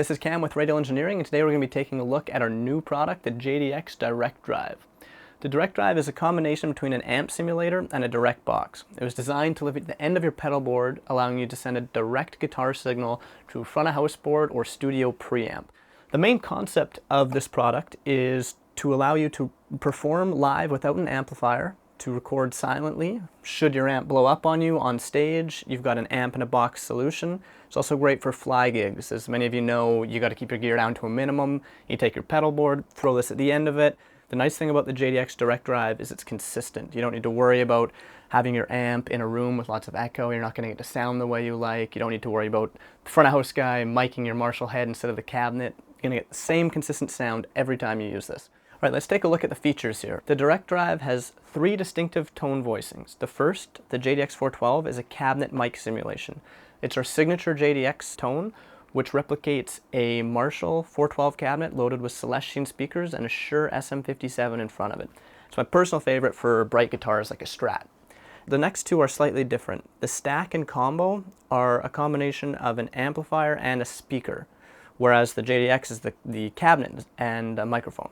this is Cam with Radial Engineering, and today we're going to be taking a look at our new product, the JDX Direct-Drive. The Direct-Drive is a combination between an amp simulator and a direct box. It was designed to live at the end of your pedal board, allowing you to send a direct guitar signal to a front-of-house board or studio preamp. The main concept of this product is to allow you to perform live without an amplifier, to record silently. Should your amp blow up on you on stage, you've got an amp in a box solution. It's also great for fly gigs. As many of you know, you got to keep your gear down to a minimum. You take your pedal board, throw this at the end of it. The nice thing about the JDX Direct-Drive is it's consistent. You don't need to worry about having your amp in a room with lots of echo. You're not going to get to sound the way you like. You don't need to worry about the front of house guy miking your Marshall head instead of the cabinet. You're going to get the same consistent sound every time you use this. All right, let's take a look at the features here. The Direct-Drive has 3 distinctive tone voicings. The first, the JDX 412, is a cabinet mic simulation. It's our signature JDX tone, which replicates a Marshall 412 cabinet loaded with Celestion speakers and a Shure SM57 in front of it. It's my personal favorite for bright guitars like a Strat. The next 2 are slightly different. The stack and combo are a combination of an amplifier and a speaker, whereas the JDX is the cabinet and a microphone.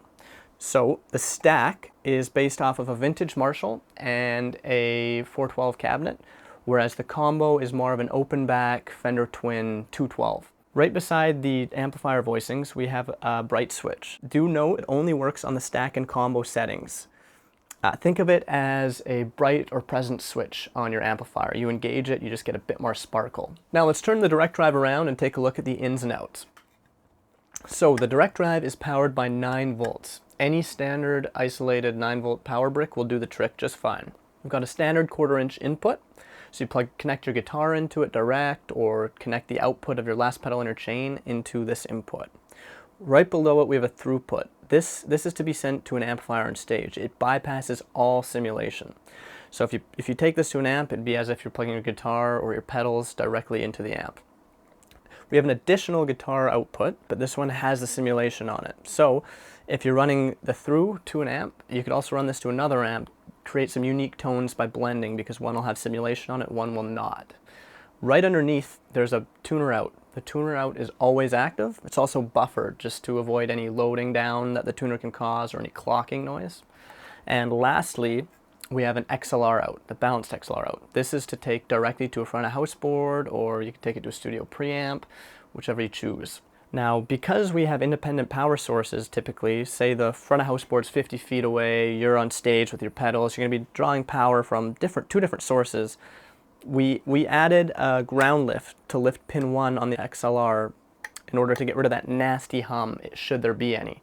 So the stack is based off of a vintage Marshall and a 412 cabinet, whereas the combo is more of an open back Fender Twin 212. Right beside the amplifier voicings, we have a bright switch. Do note it only works on the stack and combo settings. Think of it as a bright or present switch on your amplifier. You engage it, you just get a bit more sparkle. Now let's turn the Direct-Drive around and take a look at the ins and outs. So the Direct-Drive is powered by 9 volts. Any standard isolated 9-volt power brick will do the trick just fine. We've got a standard 1/4 inch input, so you connect your guitar into it direct or connect the output of your last pedal in your chain into this input. Right below it we have a throughput. This is to be sent to an amplifier on stage. It bypasses all simulation. So if you take this to an amp, it'd be as if you're plugging your guitar or your pedals directly into the amp. We have an additional guitar output, but this one has the simulation on it. So if you're running the through to an amp, you could also run this to another amp, create some unique tones by blending, because one will have simulation on it, one will not. Right underneath, there's a tuner out. The tuner out is always active. It's also buffered just to avoid any loading down that the tuner can cause or any clocking noise. And lastly, we have an Xlr Out, the balanced Xlr Out. This is to take directly to a front of house board, or you can take it to a studio preamp, whichever you choose. Now, because we have independent power sources typically, say the front of house board's 50 feet away, you're on stage with your pedals, you're going to be drawing power from two different sources. We added a ground lift to lift pin 1 on the XLR in order to get rid of that nasty hum, should there be any.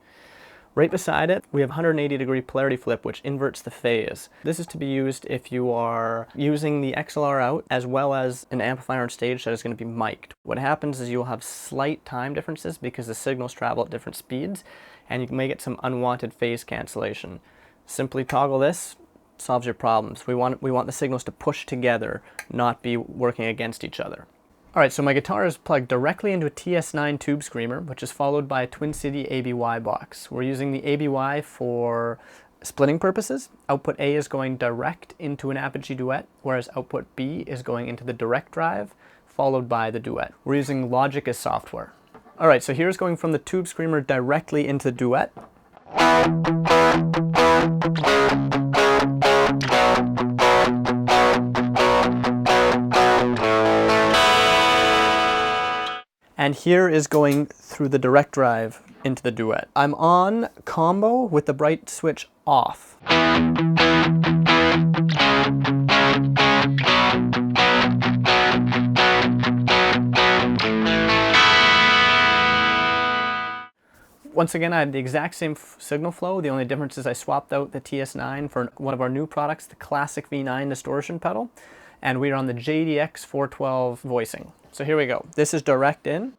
Right beside it, we have 180-degree polarity flip, which inverts the phase. This is to be used if you are using the Xlr Out as well as an amplifier on stage that is going to be mic'd. What happens is you'll have slight time differences because the signals travel at different speeds, and you may get some unwanted phase cancellation. Simply toggle this, solves your problems. We want the signals to push together, not be working against each other. Alright, so my guitar is plugged directly into a TS9 tube screamer, which is followed by a Twin City ABY box. We're using the ABY for splitting purposes. Output A is going direct into an Apogee Duet, whereas output B is going into the Direct-Drive, followed by the Duet. We're using Logic as software. Alright, so here's going from the tube screamer directly into the Duet. And here is going through the Direct-Drive into the Duet. I'm on combo with the bright switch off. Once again, I had the exact same signal flow. The only difference is I swapped out the TS9 for one of our new products, the classic V9 distortion pedal, and we are on the JDX 412 voicing. So here we go. This is direct in.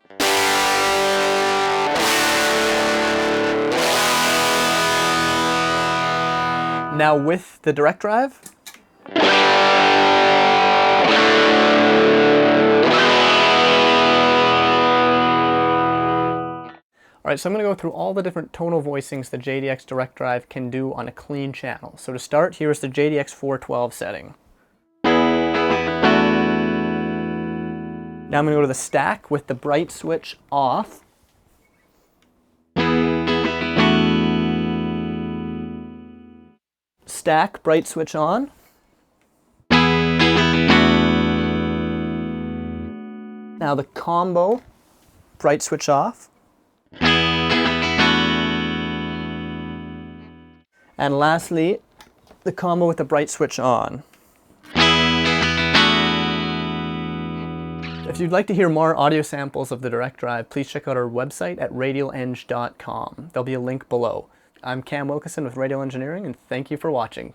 Now with the Direct-Drive. Alright, so I'm going to go through all the different tonal voicings the JDX Direct-Drive can do on a clean channel. So to start, here's the JDX 412 setting. Now I'm going to go to the stack with the bright switch off. stack bright switch on. Now the combo bright switch off. And lastly, the combo with the bright switch on. If you'd like to hear more audio samples of the Direct-Drive, please check out our website at radialeng.com. There'll be a link below. I'm Cam Wilkinson with Radial Engineering, and thank you for watching.